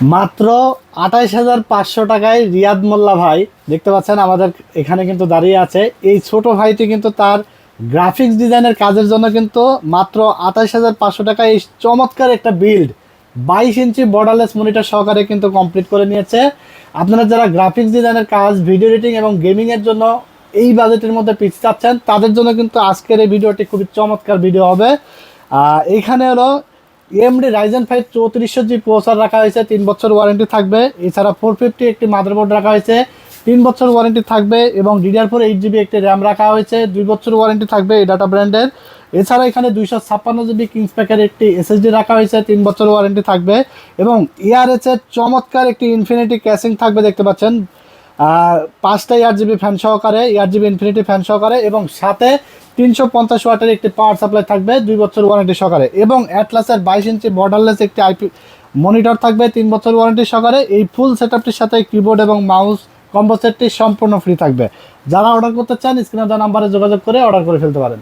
মাত্র ২৮,৫০০ টাকায় রিয়াদ মোল্লা ভাই দেখতে পাচ্ছেন আমাদের এখানে কিন্তু দাঁড়িয়ে আছে। এই ছোট ভাইটি কিন্তু তার গ্রাফিক্স ডিজাইনের কাজের জন্য কিন্তু মাত্র ২৮,৫০০ টাকায় এই চমৎকার একটা বিল্ড ২২ ইঞ্চি বর্ডারলেস মনিটর সহকারে কিন্তু কমপ্লিট করে নিয়েছে। আপনারা যারা গ্রাফিক্স ডিজাইনের কাজ, ভিডিও এডিটিং এবং গেমিংয়ের জন্য এই বাজেটের মধ্যে পিস চাচ্ছেন, তাদের জন্য কিন্তু আজকের এই ভিডিওটি খুবই চমৎকার ভিডিও হবে। এইখানে হলো এএমডি রাইজেন 5 3400G প্রসেসর রাখা হয়েছে, 3 বছর ওয়ারেন্টি থাকবে। এছাড়া 450 একটি মাদারবোর্ড রাখা হয়েছে, 3 বছর ওয়ারেন্টি থাকবে। এবং DDR4 8GB একটি র্যাম রাখা হয়েছে, 2 বছর ওয়ারেন্টি থাকবে এই ডাটা ব্র্যান্ডের। এছাড়া এখানে 256GB কিংস প্যাকের একটি SSD রাখা হয়েছে, 3 বছর ওয়ারেন্টি থাকবে। এবং ERH এর চমৎকার একটি ইনফিনিটি ক্যাসিং থাকবে দেখতে পাচ্ছেন, 5টা ERGB ফ্যান সহকারে, ERGB ইনফিনিটি ফ্যান সহকারে। এবং সাথে 350 ওয়াটের একটি পাওয়ার সাপ্লাই থাকবে 2 বছর ওয়ারেন্টি সহকারে। এবং অ্যাটলাসের 22 ইঞ্চি বর্ডারলেস একটি আইপি মনিটর থাকবে 3 বছর ওয়ারেন্টি সহকারে। এই ফুল সেটআপটির সাথে কিবোর্ড এবং মাউস কম্বো সেটটি সম্পূর্ণ ফ্রি থাকবে। যারা অর্ডার করতে চান স্ক্রিনে দেওয়া নাম্বারে যোগাযোগ করে অর্ডার করে ফেলতে পারেন।